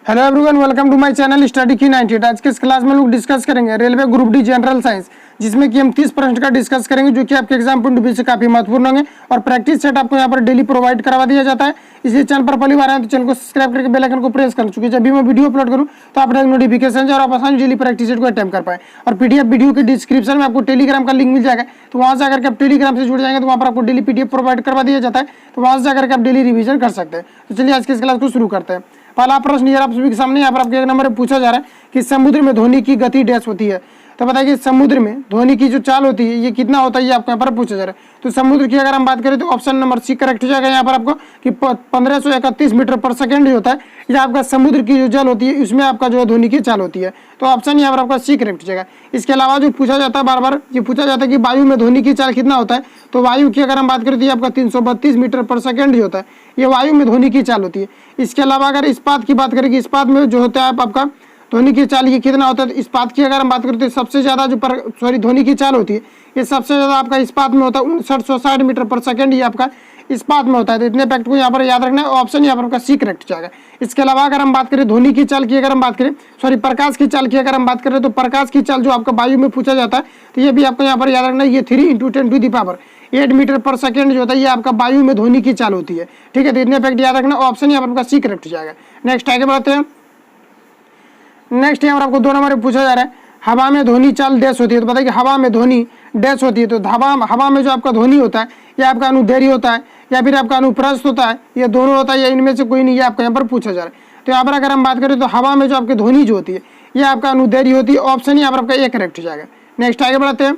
Hello everyone, welcome to my channel study की 98। आज के इस क्लास में लोग डिस्कस करेंगे railway group D general science, जिसमें कि हम 30 प्रश्न का डिस्कस करेंगे जो कि आपके एग्जाम पॉइंट ऑफ व्यू से काफी महत्वपूर्ण होंगे और प्रैक्टिस सेट आपको यहाँ पर डेली प्रोवाइड करवा दिया जाता है। इसलिए चैनल पर पहली बार आए तो चैनल को सब्सक्राइब करके बेल आइकन को प्रेस कर चुके, जब भी मैं वीडियो अपलोड करूँ तो आप नोटिफिकेशन और आप आसानी डेली प्रैक्टिस सेट को अटेम्प्ट कर पाए। और पीडीएफ वीडियो के डिस्क्रिप्शन में आपको टेलीग्राम का लिंक मिल जाएगा, तो वहाँ से जाकर के आप टेलीग्राम से जुड़ जाएंगे तो वहाँ पर आपको डेली पीडीएफ प्रोवाइड करवा दिया जाता है, तो वहाँ से जाकर के आप डेली रिविजन कर सकते हैं। तो चलिए आज के इस क्लास को शुरू करते हैं। पहला प्रश्न ये आप सभी के सामने यहाँ पर आपके एक नंबर में पूछा जा रहा है कि समुद्र में ध्वनि की गति डैश होती है। तो बताइए समुद्र में ध्वनि की जो चाल होती है ये कितना होता है, ये आपको यहाँ पर पूछा जा रहा है। तो समुद्र की अगर हम बात करें तो ऑप्शन नंबर सी करेक्ट हो जाएगा यहाँ पर आपको कि 1531 मीटर पर सेकेंड जो होता है ये आपका समुद्र की जो जल होती है उसमें आपका जो ध्वनि की चाल होती है। तो ऑप्शन यहाँ पर आपका सी करेक्ट हो जाएगा। इसके अलावा जो पूछा जाता है बार बार ये पूछा जाता है कि वायु में ध्वनि की चाल कितना होता है। तो वायु की अगर हम बात करें तो ये आपका 332 मीटर पर सेकेंड जो होता है ये वायु में ध्वनि की चाल होती है। इसके अलावा अगर इस्पात की बात करें कि इस्पात में जो होता है आपका ध्वनि की चाल ये कितना होता है, तो इस्पात की अगर हम बात करें तो सबसे ज्यादा जो ध्वनि की चाल होती है ये सबसे ज्यादा आपका इस्पात में होता है 5960 मीटर पर सेकेंड ये आपका इस्पात में होता है। तो इतने फैक्ट को यहाँ पर याद रखना है, ऑप्शन यहाँ पर आपका सी करेक्ट जाएगा। इसके अलावा अगर हम बात करें ध्वनि की चाल की अगर हम बात करें प्रकाश की चाल की अगर हम बात करें तो प्रकाश की चाल जो आपका वायु में पूछा जाता है तो ये भी आपको यहाँ पर याद रखना है, ये 3 × 10⁸ मीटर पर सेकेंड जो होता है ये आपका वायु में ध्वनि की चाल होती है। ठीक है, तो इतने फैक्ट याद रखना, ऑप्शन यहाँ पर आपका सी करेक्ट जाएगा। नेक्स्ट आगे बढ़ते हैं। नेक्स्ट यहाँ पर आपको 2 नंबर में पूछा जा रहा है हवा में ध्वनि चाल डैश होती है। तो बताइए हवा में ध्वनि डैश होती है। तो हवा में जो आपका ध्वनि होता है ये आपका अनुदैर्घ्य होता है या फिर आपका अनुप्रस्थ होता है, ये दोनों होता है या इनमें से कोई नहीं, ये आपको यहाँ पर पूछा जा रहा है। तो यहाँ पर अगर हम बात करें तो हवा में जो आपकी ध्वनि जो होती है ये आपका अनुदैर्घ्य होती है, ऑप्शन यहाँ पर आपका ए करेक्ट हो जाएगा। नेक्स्ट आगे बढ़ते हैं।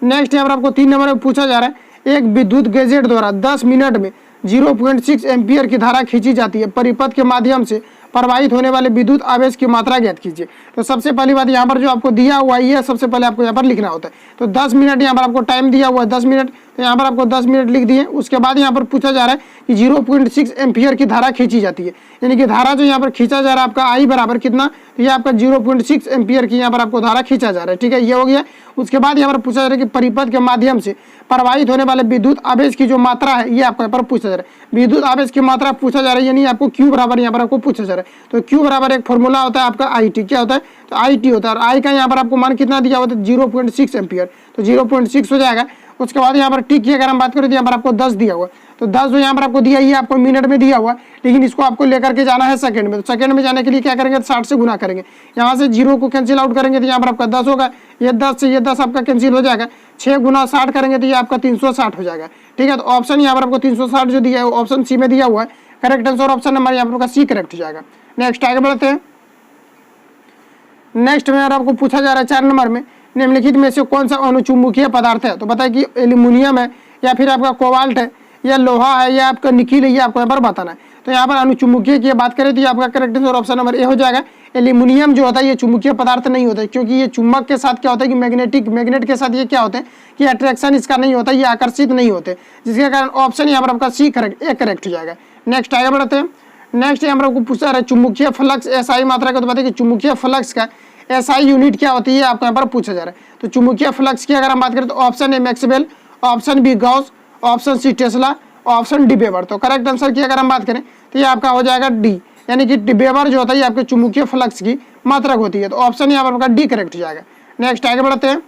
नेक्स्ट यहाँ पर आपको 3 नंबर में पूछा जा रहा है एक विद्युत गैजेट द्वारा 10 मिनट में 0.6 एम्पियर की धारा खींची जाती है, परिपथ के माध्यम से प्रवाहित होने वाले विद्युत आवेश की मात्रा ज्ञात कीजिए। तो सबसे पहली बात यहाँ पर जो आपको दिया हुआ है ये सबसे पहले आपको यहाँ पर लिखना होता है। तो 10 मिनट यहाँ पर आपको टाइम दिया हुआ है 10 मिनट, तो यहाँ पर आपको 10 मिनट लिख दिए। उसके बाद यहाँ पर पूछा जा रहा है कि 0.6 एम्पियर की धारा खींची जाती है, यानी कि धारा जो यहाँ पर खींचा जा रहा है आपका आई बराबर कितना, तो ये आपका 0.6 एम्पियर की यहाँ पर आपको धारा खींचा जा रहा है। ठीक है, ये हो गया। उसके बाद यहाँ पर पूछा जा रहा है कि परिपथ के माध्यम से प्रवाहित होने वाले विद्युत आवेश की जो मात्रा है ये आपको यहाँ पर पूछा जा रहा है। विद्युत आवेश की मात्रा पूछा जा रहा है, यानी आपको क्यू बराबर यहाँ पर आपको पूछा जा रहा है। तो क्यू बराबर एक फॉर्मूला होता है आपका आई टी, क्या होता है, तो आई टी होता है। और आई का यहाँ पर आपको मान कितना दिया हुआ है 0.6 एम्पियर, तो 0.6 हो जाएगा। उसके बाद यहाँ पर टी की अगर हम बात करें तो यहाँ पर आपको 10 दिया हुआ, तो 10 जो यहाँ पर आपको दिया ये आपको मिनट में दिया हुआ, लेकिन इसको आपको लेकर के जाना है सेकंड में। तो सेकंड में जाने के लिए क्या करेंगे, 60 से गुना करेंगे, यहाँ से 0 को कैंसिल आउट करेंगे तो यहाँ पर आपका 10 होगा, ये 10 से ये 10 आपका कैंसिल हो जाएगा, 6 × 60 करेंगे तो ये आपका 360 हो जाएगा। ठीक है, तो ऑप्शन यहाँ पर आपको 360 जो दिया है ऑप्शन सी में दिया हुआ है, करेक्ट आंसर ऑप्शन नंबर यहाँ पर सी करेक्ट हो जाएगा। नेक्स्ट आगे बढ़ते हैं। नेक्स्ट में आपको पूछा जा रहा है 4 नंबर में निम्नलिखित में से कौन सा अनुचुंबकीय पदार्थ है। तो बताए कि एल्यूमिनियम है या फिर आपका कोबाल्ट है या लोहा है या आपका निकिल है, ये आपको यहाँ पर बताना है। तो यहाँ पर अनुचुंबकीय की बात करें तो ये आपका correct answer option number A हो जाएगा। एल्यूमिनियम जो होता है ये चुंबकीय पदार्थ नहीं होता है, क्योंकि ये चुंबक के साथ क्या होता है कि मैग्नेट के साथ ये क्या होते हैं कि अट्रैक्शन इसका नहीं होता, ये आकर्षित नहीं होते, जिसके कारण ऑप्शन यहाँ पर आपका सी करेक्ट ए करेक्ट हो जाएगा। नेक्स्ट आगे बढ़ते हैं। नेक्स्ट यहाँ पर आपको पूछा जा रहा है चुंबकीय फ्लक्स एसआई मात्रा का। तो बताइए कि चुंबकीय फ्लक्स का एसआई यूनिट क्या होती है आपको यहाँ पर पूछा जा रहा है। तो चुंबकीय फ्लक्स की अगर हम बात करें तो option A Maxwell, option B Gauss, option C Tesla, option D Weber. तो करेक्ट आंसर की अगर हम बात करें तो ये आपका हो जाएगा डी, यानी कि वेबर जो होता है ये आपके चुंबकीय फ्लक्स की मात्रा होती है। तो ऑप्शन यहाँ पर आपका डी करेक्ट हो जाएगा। नेक्स्ट आगे बढ़ते हैं।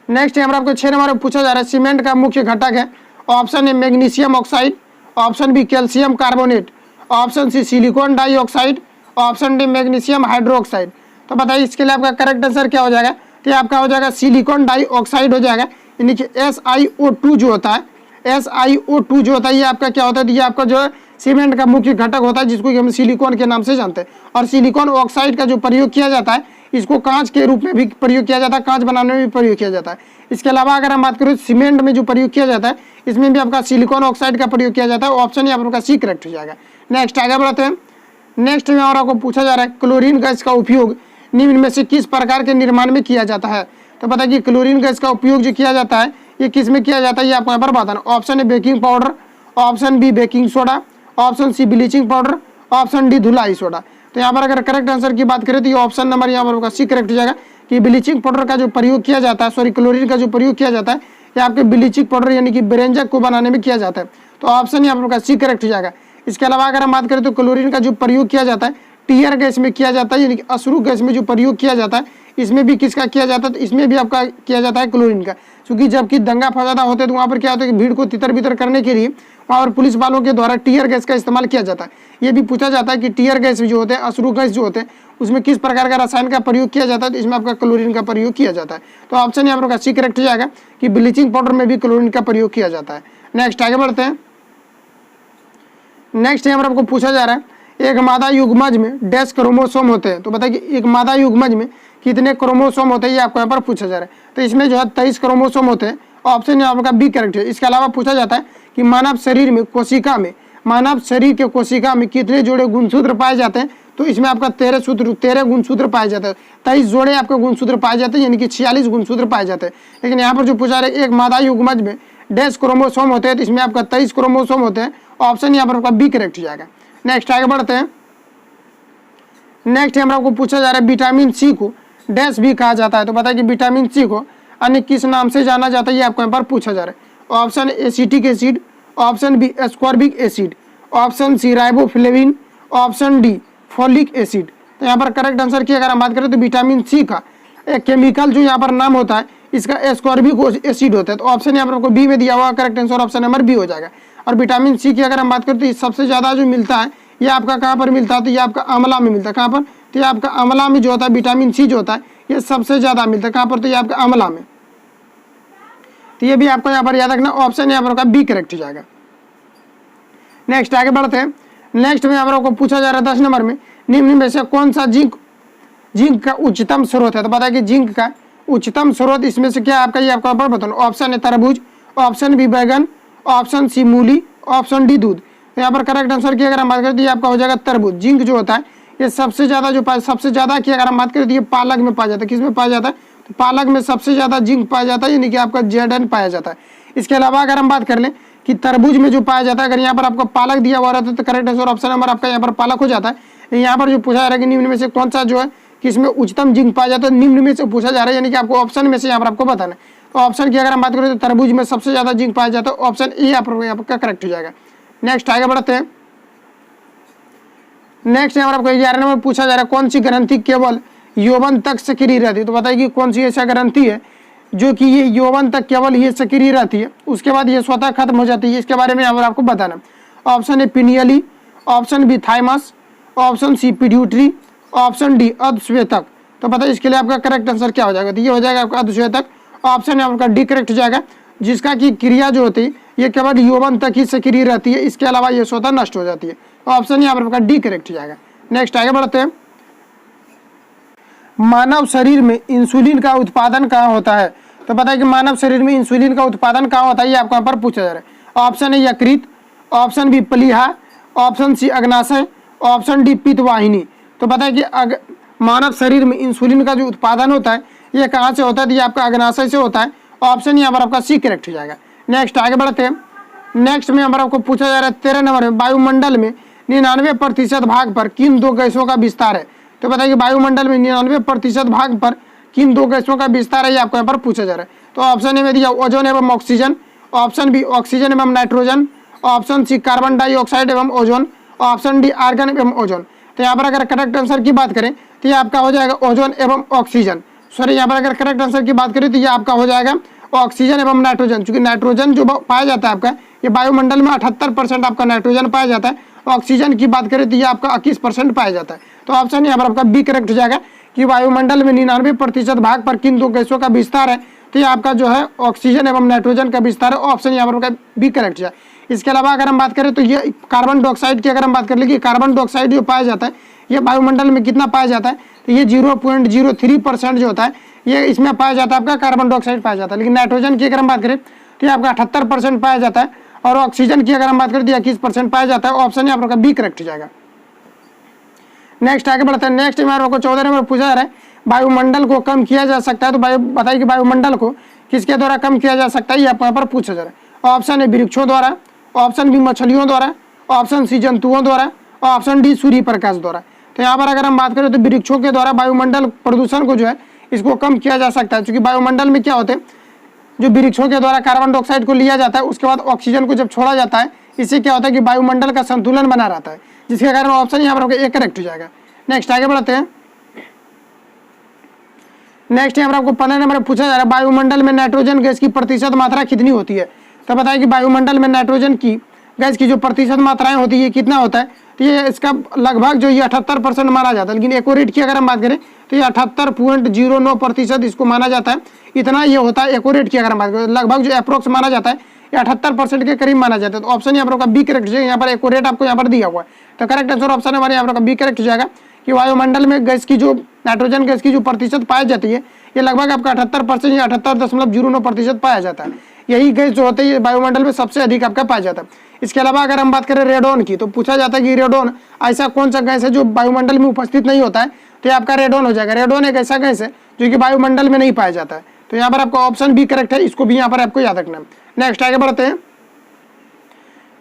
नेक्स्ट यहाँ पर आपको 6 नंबर में पूछा जा रहा है सीमेंट का मुख्य घटक है। Option A magnesium oxide, option B calcium carbonate, option C silicon dioxide, option D magnesium hydroxide. तो बताइए इसके लिए आपका करेक्ट आंसर क्या हो जाएगा, तो ये आपका हो जाएगा सिलिकॉन डाइऑक्साइड हो जाएगा। यानी कि SiO2 जो होता है, SiO2 जो होता है ये आपका क्या होता है, ये आपका जो है सीमेंट का मुख्य घटक होता है, जिसको कि हम सिलिकॉन के नाम से जानते हैं। और सिलिकॉन ऑक्साइड का जो प्रयोग किया जाता है इसको कांच के रूप में भी प्रयोग किया जाता है, कांच बनाने में भी प्रयोग किया जाता है। इसके अलावा अगर हम बात करें सीमेंट में जो प्रयोग किया जाता है इसमें भी आपका सिलिकॉन ऑक्साइड का प्रयोग किया जाता है। ऑप्शन यहाँ पर आपका सी करेक्ट हो जाएगा। नेक्स्ट आगे बढ़ते हैं। नेक्स्ट में और आपको पूछा जा रहा है क्लोरीन गैस का उपयोग निम्न में से किस प्रकार के निर्माण में किया जाता है। तो पता है कि क्लोरीन गैस का उपयोग जो किया जाता है ये किस में किया जाता है, ये आपको यहाँ पर बताना। Option A baking powder, option B baking soda, option C bleaching powder, option D धुलाई सोडा। तो यहाँ पर अगर करेक्ट आंसर की बात करें तो ये ऑप्शन नंबर यहाँ पर सी करेक्ट हो जाएगा कि ब्लीचिंग पाउडर का जो प्रयोग किया जाता है, सॉरी क्लोरीन का जो प्रयोग किया जाता है ये आपके ब्लीचिंग पाउडर यानी कि व्यंजक को बनाने में किया जाता है। तो ऑप्शन यहाँ पर सी करेक्ट हो जाएगा। इसके अलावा अगर हम बात करें तो क्लोरीन का जो प्रयोग किया जाता है टीयर गैस में किया जाता है, यानी कि अश्रु गैस में जो प्रयोग किया जाता है इसमें भी किसका किया जाता है, तो इसमें भी आपका किया जाता है क्लोरीन का। क्योंकि जबकि दंगा फसादा होते हैं तो वहाँ पर क्या होता है कि भीड़ को तितर बितर करने के लिए वहाँ पर पुलिस वालों के द्वारा टीयर गैस का इस्तेमाल किया जाता है। ये भी पूछा जाता है कि टीयर गैस जो होते हैं, अश्रु गैस जो होते हैं, उसमें किस प्रकार का रसायन का प्रयोग किया जाता है, तो इसमें आपका क्लोरीन का प्रयोग किया जाता है। तो ऑप्शन यहाँ पर सी करेक्ट हो जाएगा कि ब्लीचिंग पाउडर में भी क्लोरीन का प्रयोग किया जाता है। नेक्स्ट आगे बढ़ते हैं। नेक्स्ट यहाँ पर आपको पूछा जा रहा है एक मादा युग्मज में डैश क्रोमोसोम होते हैं, तो बताइए कि एक मादा युग्मज में कितने क्रोमोसोम होते हैं, ये आपको यहाँ पर पूछा जा रहा है। तो इसमें जो है 23 क्रोमोसोम होते हैं, ऑप्शन यहाँ पर बी करेक्ट है। इसके अलावा पूछा जाता है कि मानव शरीर में कोशिका में, मानव शरीर के कोशिका में कितने जोड़े गुणसूत्र पाए जाते हैं, तो इसमें आपका 13 गुणसूत्र पाए जाते हैं। 23 जोड़े आपके गुणसूत्र पाए जाते हैं, यानी कि 46 गुणसूत्र पाए जाते हैं। लेकिन यहाँ पर जो पूछा रहा है एक मादा युग्मज में डैश क्रोमोसोम होते हैं, तो इसमें आपका 23 क्रोमोसोम होते हैं, ऑप्शन यहाँ पर आपका बी करेक्ट हो जाएगा। नेक्स्ट आगे बढ़ते हैं। नेक्स्ट यहाँ पर आपको पूछा जा रहा है विटामिन सी को डैश भी कहा जाता है, तो बताइए कि विटामिन सी को अन्य किस नाम से जाना जाता है, ये आपको यहाँ पर पूछा जा रहा है। Option acetic acid, option B ascorbic acid, option C riboflavin, option D folic acid. तो यहाँ पर करेक्ट आंसर की अगर हम बात करें तो विटामिन सी का एक केमिकल जो यहाँ पर नाम होता है इसका एस्कॉर्बिक एसिड होता है। तो ऑप्शन यहाँ पर आपको बी में दिया हुआ correct answer option number B हो जाएगा। और विटामिन सी की अगर हम बात करें तो सबसे ज़्यादा जो मिलता है ये आपका कहाँ पर मिलता है, तो ये आपका आंवला में मिलता है। कहाँ पर, तो ये आपका आंवला में जो होता है विटामिन सी जो होता है ये सबसे ज़्यादा मिलता है। कहाँ पर, तो ये आपका आंवला में। तो ये भी आपको यहाँ पर याद रखना, ऑप्शन यहाँ पर बी करेक्ट हो जाएगा। नेक्स्ट आगे बढ़ते हैं। नेक्स्ट में यहाँ पर आपको पूछा जा रहा है 10 नंबर में निम्न में से कौन सा जिंक का उच्चतम स्रोत है, तो बताया कि जिंक का उच्चतम स्रोत इसमें से क्या आपका, ये आपको यहाँ पर बताना। ऑप्शन ए तरबूज, ऑप्शन बी बैगन, ऑप्शन सी मूली, ऑप्शन डी दूध। तो यहाँ पर करेक्ट आंसर की अगर हम बात करें तो ये आपका हो जाएगा तरबूज। जिंक जो होता है ये सबसे ज़्यादा जो सबसे ज़्यादा की अगर हम बात करें तो ये पालक में पाया जाता है। किसमें पाया जाता है, तो पालक में सबसे ज़्यादा जिंक पाया जाता है, यानी कि आपका जेडन पाया जाता है। इसके अलावा अगर हम बात कर लें कि तरबूज में जो पाया जाता है, अगर यहाँ पर आपको पालक दिया हुआ रहता है तो करेक्ट आंसर ऑप्शन नंबर आपका यहाँ पर पालक हो जाता है। यहाँ पर जो पूछा जा रहा है कि निम्न में से कौन सा जो है कि इसमें उच्चतम जिंक पाया जाता है, निम्न में से पूछा जा रहा है, यानी कि आपको ऑप्शन में से यहाँ पर आपको बताना है। तो ऑप्शन की अगर हम बात करें तो तरबूज में सबसे ज़्यादा जिंक पाया जाता है, ऑप्शन ए यहाँ पर करेक्ट हो जाएगा। नेक्स्ट आगे बढ़ते हैं। नेक्स्ट यहाँ पर आपको 11 नंबर पूछा जा रहा है कौन सी ग्रंथि केवल यौवन तक सक्रिय रहती है, तो बताइए कि कौन सी ऐसा ग्रंथि है जो कि ये यौवन तक केवल ये सक्रिय रहती है, उसके बाद ये स्वतः खत्म हो जाती है। इसके बारे में यहाँ पर आपको बताना। Option A pineal, option B thymus, option C pituitary, option D अधश्वेतक। तो बताइए इसके लिए आपका करेक्ट आंसर क्या हो जाएगा, तो ये हो जाएगा आपका अधश्वेतक। ऑप्शन आपका डी करेक्ट हो जाएगा, जिसका की क्रिया जो होती है ये केवल यौवन तक ही सक्रिय रहती है, इसके अलावा ये स्वतः नष्ट हो जाती है। ऑप्शन यहाँ पर आपका डी करेक्ट हो जाएगा। नेक्स्ट आगे बढ़ते हैं। मानव शरीर में इंसुलिन का उत्पादन कहाँ होता है, तो बताइए कि मानव शरीर में इंसुलिन का उत्पादन कहाँ होता है, ये आपको यहाँ पर पूछा जा रहा है। ऑप्शन ए यकृत, ऑप्शन बी प्लीहा, ऑप्शन सी अग्नाशय, ऑप्शन डी पित्तवाहिनी। तो बताइए कि मानव शरीर में इंसुलिन का जो उत्पादन होता है ये कहाँ से होता है, तो ये आपका अग्नाशय से होता है। ऑप्शन यहाँ पर आपका सी करेक्ट हो जाएगा। नेक्स्ट आगे बढ़ते हैं। नेक्स्ट में यहाँ पर आपको पूछा जा रहा है 13 नंबर में वायुमंडल में 99% भाग पर किन दो गैसों का विस्तार है, तो बताइए वायुमंडल में 99% भाग पर किन दो गैसों का विस्तार है, ये आपको यहाँ पर पूछा जा रहा है। तो ऑप्शन ए में दिया ओजोन एवं ऑक्सीजन, ऑप्शन बी ऑक्सीजन एवं nitrogen, option C carbon dioxide एवं ओजोन, ऑप्शन डी आर्गन एवं ओजोन। तो यहाँ पर अगर करेक्ट आंसर की बात करें तो ये आपका हो जाएगा ओजोन एवं ऑक्सीजन। सॉरी, यहाँ पर अगर करेक्ट आंसर की बात करें तो ये आपका हो जाएगा ऑक्सीजन एवं नाइट्रोजन। चूंकि नाइट्रोजन जो पाया जाता है आपका ये वायुमंडल में 78% आपका नाइट्रोजन पाया जाता है, ऑक्सीजन की बात करें तो ये आपका 21% पाया जाता है। तो ऑप्शन यहाँ पर आपका बी करेक्ट हो जाएगा कि वायुमंडल में 99% भाग पर किन दो गैसों का विस्तार है, तो ये आपका जो है ऑक्सीजन एवं नाइट्रोजन का विस्तार है। ऑप्शन यहाँ पर आपका बी करेक्ट है। इसके अलावा अगर हम बात करें तो ये कार्बन डाइऑक्साइड की अगर हम बात कर ले कि कार्बन डाइऑक्साइड जो पाया जाता है ये वायुमंडल में कितना पाया जाता है, तो ये 0.03% जो होता है ये इसमें पाया जाता है, आपका कार्बन डाइऑक्साइड पाया जाता है। लेकिन नाइट्रोजन की अगर हम बात करें तो ये आपका 78% पाया जाता है, और ऑक्सीजन की अगर हम बात करें तो 21% पाया जाता है। ऑप्शन यहाँ पर बी करेक्ट हो जाएगा। नेक्स्ट आगे बढ़ते हैं। नेक्स्ट में आपको 14 नंबर पूछा जा रहा है वायुमंडल को कम किया जा सकता है, तो बताइए कि वायुमंडल को किसके द्वारा कम किया जा सकता है, ये आपको यहाँ पर पूछा जा रहा है। ऑप्शन ए वृक्षों द्वारा, ऑप्शन बी मछलियों द्वारा, ऑप्शन सी जंतुओं द्वारा, ऑप्शन डी सूर्य प्रकाश द्वारा। तो यहाँ पर अगर हम बात करें तो वृक्षों के द्वारा वायुमंडल प्रदूषण को जो है इसको कम किया जा सकता है। क्योंकि वायुमंडल में क्या होते हैं, जो वृक्षों के द्वारा कार्बन डाइऑक्साइड को लिया जाता है उसके बाद ऑक्सीजन को जब छोड़ा जाता है, इससे क्या होता है कि वायुमंडल का संतुलन बना रहता है, जिसके कारण ऑप्शन यहाँ पर ए करेक्ट हो जाएगा। नेक्स्ट आगे बढ़ते हैं। नेक्स्ट यहाँ पर आपको 15 नंबर पूछा जा रहा है वायुमंडल में नाइट्रोजन गैस की प्रतिशत मात्रा कितनी होती है। तो बताएं कि वायुमंडल में नाइट्रोजन की गैस की जो प्रतिशत मात्राएं होती है कितना होता है। तो ये इसका लगभग जो ये 78% माना जाता है, लेकिन एक्यूरेट की अगर हम बात करें तो ये 78.09% इसको माना जाता है। इतना ये होता है एक्यूरेट की अगर हम बात करें, लगभग जो अप्रोक्स माना जाता है ये 78% के करीब माना जाता है। तो ऑप्शन यहाँ पर आपका बी करेक्ट हो जाएगा। यहाँ पर एक्यूरेट आपको यहाँ पर दिया हुआ है, तो करेक्ट आंसर ऑप्शन हमारे यहाँ पर बी करेक्ट हो जाएगा कि वायुमंडल में गैस की जो नाइट्रोजन गैस की जो प्रतिशत पाई जाती है ये लगभग आपका 78% या 78.09% पाया जाता है। यही गैस जो होते हैं वायुमंडल में सबसे अधिक आपका पाया जाता है। इसके अलावा अगर हम बात करें रेडोन की, तो पूछा जाता है कि रेडोन ऐसा कौन सा गैस है जो वायुमंडल में उपस्थित नहीं होता है। तो ये आपका रेडोन हो जाएगा। रेडोन एक ऐसा गैस है जो कि वायुमंडल में नहीं पाया जाता है। तो यहाँ पर आपका ऑप्शन बी करेक्ट है, इसको भी यहाँ पर आपको याद रखना है। नेक्स्ट आगे बढ़ते हैं।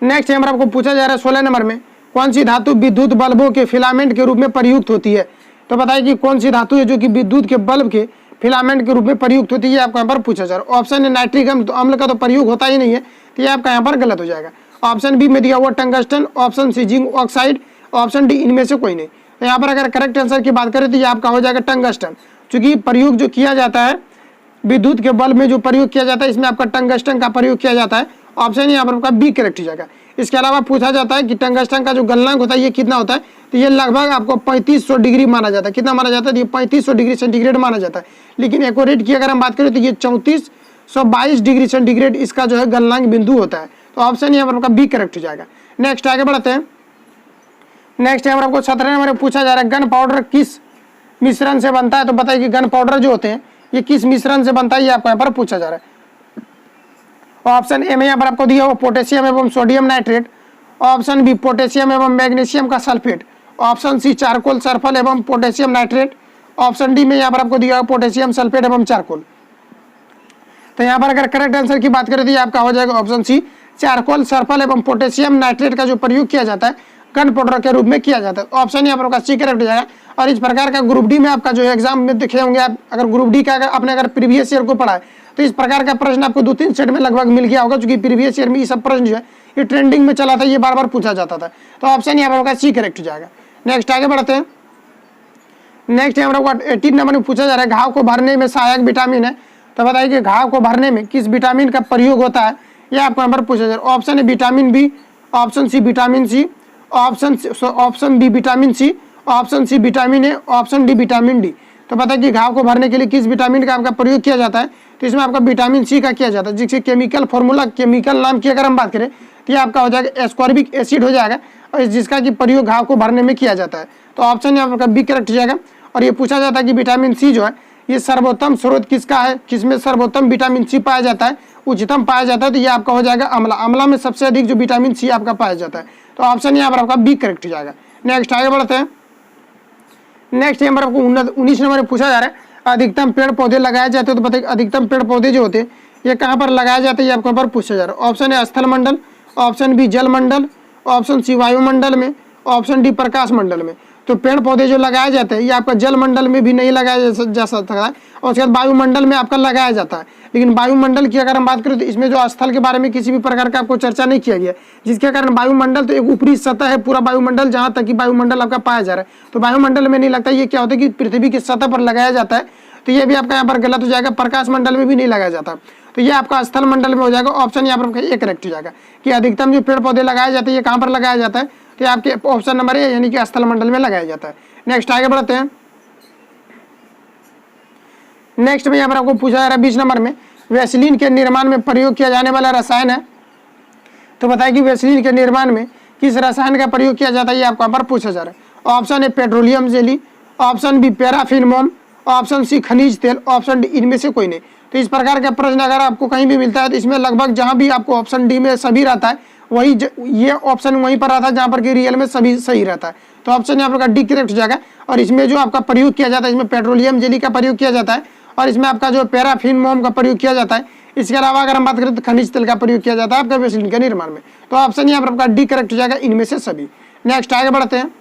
नेक्स्ट यहाँ पर आपको पूछा जा रहा है 16 नंबर में कौन सी धातु विद्युत बल्बों के फिलामेंट के रूप में प्रयुक्त होती है। तो बताइए कि कौन सी धातु है जो कि विद्युत के बल्ब के फिलामेंट के रूप में प्रयुक्त होती है, आपको यहाँ पर पूछा जा रहा है। ऑप्शन है नाइट्रिक अम्ल का तो प्रयोग होता ही नहीं है, तो ये आपका यहाँ पर गलत हो जाएगा। ऑप्शन बी में दिया हुआ tungsten, option C zinc oxide, option D इनमें से कोई नहीं। तो यहाँ पर अगर करेक्ट आंसर की बात करें तो ये आपका हो जाएगा टंगस्टन, क्योंकि प्रयोग जो किया जाता है विद्युत के बल्ब में जो प्रयोग किया जाता है इसमें आपका टंगस्टन का प्रयोग किया जाता है। ऑप्शन यहाँ पर आपका बी करेक्ट हो जाएगा। इसके अलावा पूछा जाता है कि टंगस्टन का जो गलनांक होता है ये कितना होता है। तो ये लगभग आपको 3500 डिग्री माना जाता है। कितना माना जाता है? ये 3500 डिग्री सेंटीग्रेड माना जाता है, लेकिन एक्यूरेट की अगर हम बात करें तो ये 3422 डिग्री सेंटीग्रेड इसका जो है गलनांक बिंदु होता है। तो ऑप्शन यहाँ पर आपका बी करेक्ट हो जाएगा। नेक्स्ट आगे बढ़ते हैं। नेक्स्ट यहाँ पर आपको 17 नंबर पूछा जा रहा है गन पाउडर किस मिश्रण से बनता है। तो बताइए कि गन पाउडर जो होते हैं ये किस मिश्रण से बनता है, ये आपको यहाँ पर पूछा जा रहा है। ऑप्शन ए में यहाँ पर आपको दिया हुआ पोटेशियम एवं sodium nitrate, option B potassium एवं मैग्नीशियम का sulphate, option C charcoal sulphur एवं पोटेशियम नाइट्रेट, ऑप्शन डी में यहाँ पर आपको दिया हुआ पोटेशियम सल्फेट एवं चारकोल। तो यहाँ पर अगर करेक्ट आंसर की बात करें तो ये आपका हो जाएगा ऑप्शन सी चारकोल सल्फर एवं पोटेशियम नाइट्रेट का जो प्रयोग किया जाता है गन पाउडर के रूप में किया जाता है। ऑप्शन यहाँ पर आपका सी करेक्ट हो जाएगा। और इस प्रकार का ग्रुप डी में आपका जो एग्जाम में देखे होंगे आप, अगर ग्रुप डी का आपने अगर प्रीवियस ईयर को पढ़ा है तो इस प्रकार का प्रश्न आपको 2-3 सेट में लगभग मिल गया होगा, क्योंकि प्रीवियस ईयर में ये सब प्रश्न जो है ये ट्रेंडिंग में चला था, ये बार बार पूछा जाता था। तो ऑप्शन यहाँ पर होगा सी करेक्ट हो जाएगा। नेक्स्ट आगे बढ़ते हैं। नेक्स्ट यहाँ पर 18 नंबर में पूछा जा रहा है घाव को भरने में सहायक विटामिन है। तो बताइए कि घाव को भरने में किस विटामिन का प्रयोग होता है, ये आपको यहाँ पर पूछा जा रहा है। ऑप्शन है vitamin B, option C vitamin C, option B vitamin C, option C vitamin A, option D vitamin D. तो पता है कि घाव को भरने के लिए किस विटामिन का आपका प्रयोग किया जाता है। तो इसमें आपका विटामिन सी का किया जाता है, जिसके केमिकल फॉर्मूला केमिकल नाम की अगर हम बात करें तो ये आपका हो जाएगा एस्कॉर्बिक एसिड हो जाएगा, और जिसका कि प्रयोग घाव को भरने में किया जाता है। तो ऑप्शन यहाँ पर बी करेक्ट हो जाएगा। और ये पूछा जाता है कि विटामिन सी जो है ये सर्वोत्तम स्रोत किसका है, किसमें सर्वोत्तम विटामिन सी पाया जाता है, उच्चतम पाया जाता है। तो ये आपका हो जाएगा अमला। अमला में सबसे अधिक जो विटामिन सी आपका पाया जाता है। तो ऑप्शन यहाँ पर आपका बी करेक्ट हो जाएगा। नेक्स्ट आगे बढ़ते हैं। नेक्स्ट यहाँ पर आपको 19 नंबर में पूछा जा रहा है अधिकतम पेड़ पौधे लगाए जाते हैं। तो बताइए अधिकतम पेड़ पौधे जो होते हैं ये कहाँ पर लगाए जाते हैं, ये आपको यहाँ पर पूछा जा रहा है। ऑप्शन है स्थल मंडल, ऑप्शन बी जल मंडल, ऑप्शन सी वायुमंडल में, ऑप्शन डी प्रकाश मंडल में। तो पेड़ पौधे जो लगाए जाते हैं ये आपका जल मंडल में भी नहीं लगाया जा सकता है, और उसके बाद वायुमंडल में आपका लगाया जाता है। लेकिन वायुमंडल की अगर हम बात करें तो इसमें जो स्थल के बारे में किसी भी प्रकार का आपको चर्चा नहीं किया गया, जिसके कारण वायुमंडल तो एक ऊपरी सतह है पूरा वायुमंडल, जहाँ तक कि वायुमंडल आपका पाया जा रहा है। तो वायुमंडल में नहीं लगता। ये क्या होता है कि पृथ्वी की सतह पर लगाया जाता है। तो ये भी आपका यहाँ पर गलत हो जाएगा। प्रकाश मंडल में भी नहीं लगाया जाता। तो ये आपका स्थल मंडल में हो जाएगा। ऑप्शन यहाँ पर एक करेक्ट हो जाएगा कि अधिकतम जो पेड़ पौधे लगाए जाते हैं ये कहाँ पर लगाया जाता है। तो ये आपके ऑप्शन नंबर है, यानी कि स्थल मंडल में लगाया जाता है। नेक्स्ट आगे बढ़ते हैं। नेक्स्ट में यहाँ पर आपको पूछा जा रहा है 20 नंबर में वैसलीन के निर्माण में प्रयोग किया जाने वाला रसायन है। तो बताइए कि वैसलीन के निर्माण में किस रसायन का प्रयोग किया जाता है, ये आपको यहाँ पर पूछा जा रहा है। Option A petroleum jelly, option B paraffin मोम, ऑप्शन सी खनिज तेल, ऑप्शन डी इनमें से कोई नहीं। तो इस प्रकार का प्रश्न अगर आपको कहीं भी मिलता है तो इसमें लगभग जहां भी आपको ऑप्शन डी में सभी रहता है वही ये ऑप्शन वहीं पर रहता है जहां पर कि रियल में सभी सही रहता है। तो ऑप्शन यहाँ पर डी करेक्ट हो जाएगा। और इसमें जो आपका प्रयोग किया जाता है इसमें पेट्रोलियम जेली का प्रयोग किया जाता है, और इसमें आपका जो पैराफिन मोम का प्रयोग किया जाता है। इसके अलावा अगर हम बात करें तो खनिज तेल का प्रयोग किया जाता है आपका वैसलीन के निर्माण में। तो ऑप्शन यहाँ पर आपका डी करेक्ट हो जाएगा, इनमें से सभी। नेक्स्ट आगे बढ़ते हैं।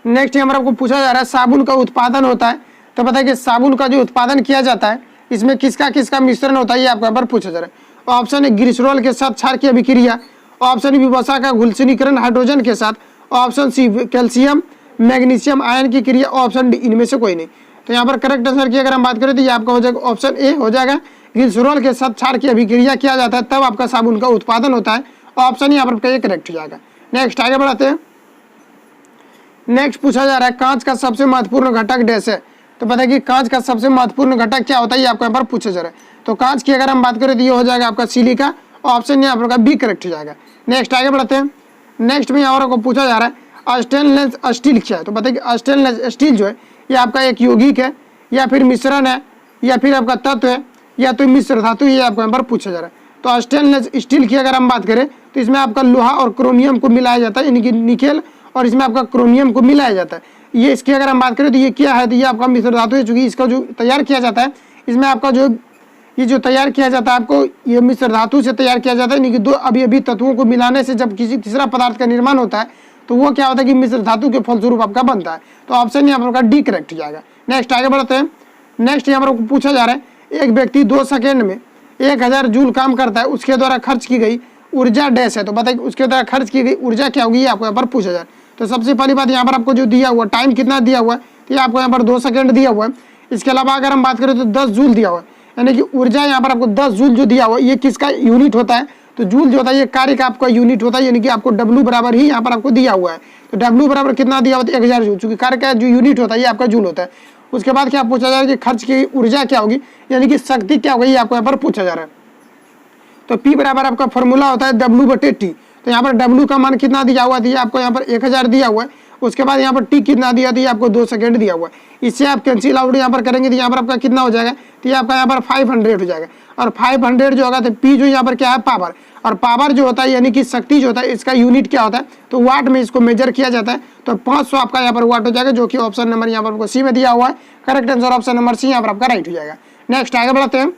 नेक्स्ट यहाँ पर आपको पूछा जा रहा है साबुन का उत्पादन होता है। तो बताइए कि साबुन का जो उत्पादन किया जाता है इसमें किसका किसका मिश्रण होता है, ये आपको यहाँ पर पूछा जा रहा है। ऑप्शन है ग्लिसरॉल के साथ क्षार की अभिक्रिया, ऑप्शन बी वसा का घुलनशीकरण हाइड्रोजन के साथ, option C calcium magnesium ion की क्रिया, ऑप्शन डी इनमें से कोई नहीं। तो यहाँ पर करेक्ट आंसर की अगर हम बात करें तो ये आपका हो जाएगा ऑप्शन ए हो जाएगा। ग्लिसरॉल के साथ क्षार की अभिक्रिया किया जाता है तब आपका साबुन का उत्पादन होता है। ऑप्शन यहाँ पर आपका ये करेक्ट हो जाएगा। नेक्स्ट आगे बढ़ाते हैं। नेक्स्ट पूछा जा रहा है कांच का सबसे महत्वपूर्ण घटक डैश है। तो पता है कि कांच का सबसे महत्वपूर्ण घटक क्या होता है, ये आपको यहाँ पर पूछा जा रहा है। तो कांच की अगर हम बात करें तो ये हो जाएगा आपका सिलिका। ऑप्शन यहाँ पर बी करेक्ट हो जाएगा। नेक्स्ट आगे बढ़ते हैं। नेक्स्ट में यहाँ पर पूछा जा रहा है स्टेनलेस स्टील क्या है। तो पता है कि स्टेनलेस स्टील जो है ये आपका एक यौगिक है या फिर मिश्रण है या फिर आपका तत्व है या तो मिश्र धातु, ये आपको यहाँ पर पूछा जा रहा है। तो स्टेनलेस स्टील की अगर हम बात करें तो इसमें आपका लोहा और क्रोमियम को मिलाया जाता है, यानी कि निकेल और इसमें आपका क्रोमियम को मिलाया जाता है। ये इसकी अगर हम बात करें तो ये क्या है, तो ये आपका मिश्र धातु है। चूंकि इसका जो तैयार किया जाता है इसमें आपका जो तैयार किया जाता है आपको ये मिश्र धातु से तैयार किया जाता है, यानी कि दो अभी तत्वों को मिलाने से जब किसी तीसरा पदार्थ का निर्माण होता है तो वो क्या होता है कि मिश्र धातु के फलस्वरूप आपका बनता है। तो ऑप्शन यहाँ पर डी करेक्ट हो जाएगा। नेक्स्ट आगे बढ़ते हैं। नेक्स्ट यहाँ पर पूछा जा रहा है एक व्यक्ति 2 सेकेंड में 1000 जूल काम करता है, उसके द्वारा खर्च की गई ऊर्जा डैश है। तो बताइए उसके द्वारा खर्च की गई ऊर्जा क्या होगी, ये आपको यहाँ पर पूछा जा रहा है। तो सबसे पहली बात यहाँ पर आपको जो दिया हुआ टाइम कितना दिया हुआ है, तो ये आपको यहाँ पर 2 सेकेंड दिया हुआ है। इसके अलावा अगर हम बात करें तो 10 जूल दिया हुआ है, यानी कि ऊर्जा यहाँ पर आपको 10 जूल जो दिया हुआ है ये किसका यूनिट होता है, तो जूल जो होता है ये कार्य का आपका यूनिट होता है, यानी कि आपको W बराबर ही यहाँ पर आपको दिया हुआ है। तो W बराबर कितना दिया हुआ है 1000 जूल, चूंकि कार्य का जो यूनिट होता है ये आपका जूल होता है। उसके बाद क्या पूछा जा रहा है कि खर्च की ऊर्जा क्या होगी, यानी कि शक्ति क्या होगी, ये आपको यहाँ पर पूछा जा रहा है। तो P बराबर आपका फॉर्मूला होता है W/T। तो यहाँ पर W का मान कितना दिया हुआ है, ये आपको यहाँ पर 1000 दिया हुआ है। उसके बाद यहाँ पर T कितना दिया, तो ये आपको 2 सेकेंड दिया हुआ है। इससे आप कैंसिल आउट यहाँ पर करेंगे तो यहाँ पर आपका कितना हो जाएगा, तो ये आपका यहाँ पर 500 हो जाएगा। और 500 जो होगा तो P जो यहाँ पर क्या है पावर, और पावर जो होता है यानी कि शक्ति जो होता है इसका यूनिट क्या होता है, तो वाट में इसको मेजर किया जाता है। तो 500 आपका यहाँ पर वाट हो जाएगा, जो कि ऑप्शन नंबर यहाँ पर आपको सी में दिया हुआ है। Correct answer option number C यहाँ पर आपका राइट हो जाएगा। नेक्स्ट आगे बढ़ते हैं।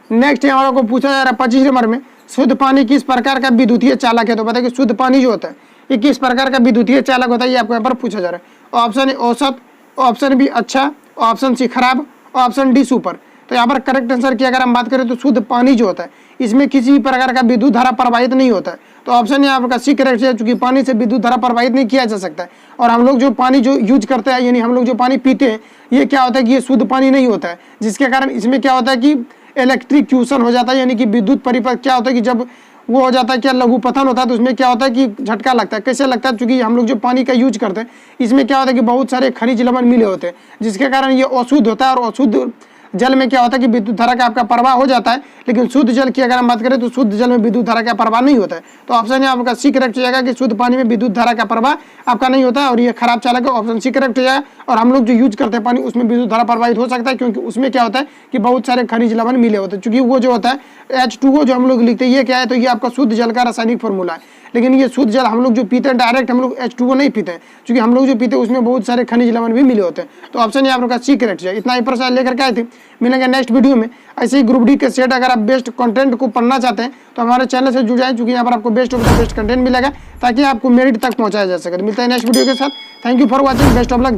नेक्स्ट यहाँ आपको पूछा जा रहा है 25 नंबर में शुद्ध पानी किस प्रकार का विद्युतीय चालक है। तो बताइए शुद्ध पानी जो होता है ये किस प्रकार का विद्युतीय चालक होता है, ये आपको यहाँ पर पूछा जा रहा है। ऑप्शन ए औसत, ऑप्शन बी अच्छा, ऑप्शन सी खराब, ऑप्शन डी सुपर। तो यहाँ पर करेक्ट आंसर की अगर हम बात करें तो शुद्ध पानी जो होता है इसमें किसी भी प्रकार का विद्युत धारा प्रवाहित नहीं होता है। तो ऑप्शन यहाँ पर सी करेक्ट है, चूंकि पानी से विद्युत धारा प्रवाहित नहीं किया जा सकता है। और हम लोग जो पानी जो यूज करते हैं यानी हम लोग जो पानी पीते हैं ये क्या होता है कि ये शुद्ध पानी नहीं होता है, जिसके कारण इसमें क्या होता है कि इलेक्ट्रिक्यूशन हो जाता है, यानी कि विद्युत परिपथ क्या होता है कि जब वो हो जाता है क्या लघु पतन होता है तो उसमें क्या होता है कि झटका लगता है। कैसे लगता है, क्योंकि हम लोग जो पानी का यूज करते हैं इसमें क्या होता है कि बहुत सारे खनिज लवण मिले होते हैं, जिसके कारण ये अशुद्ध होता है। और अशुद्ध जल में क्या होता है कि विद्युत धारा का आपका प्रवाह हो जाता है, लेकिन शुद्ध जल की अगर हम बात करें तो शुद्ध जल में विद्युत धारा का प्रवाह नहीं होता है। तो ऑप्शन है आपका सी करेक्ट हो जाएगा कि शुद्ध पानी में विद्युत धारा का प्रवाह आपका नहीं होता है और ये खराब चालक है। ऑप्शन सी करेक्ट हो जाएगा। और हम लोग जो यूज करते हैं पानी उसमें विद्युत धारा प्रवाहित हो सकता है, क्योंकि उसमें क्या होता है कि बहुत सारे खनिज लवण मिले होते हैं। चूंकि वो जो होता है H2O जो हम लोग लिखते हैं ये क्या है, तो ये आपका शुद्ध जल का रासायनिक फॉर्मूला है। लेकिन ये शुद्ध जल हम लोग जो पीते हैं डायरेक्ट हम लोग H2O नहीं पीते हैं, क्योंकि हम लोग जो पीते हैं उसमें बहुत सारे खनिज लवण भी मिले होते हैं। तो ऑप्शन यहाँ पर सी करेक्ट है। इतना ही प्रश्न लेकर के आए थे। मिलेंगे नेक्स्ट वीडियो में ऐसे ही ग्रुप डी के सेट। अगर आप बेस्ट कंटेंट को पढ़ना चाहते हैं तो हमारे चैनल से जुड़ जाएं, क्योंकि यहाँ पर आपको best of the best content मिलेगा ताकि आपको मेरिट तक पहुँचाया जा सके। मिलता है नेक्स्ट वीडियो के साथ। Thank you for watching, best of luck.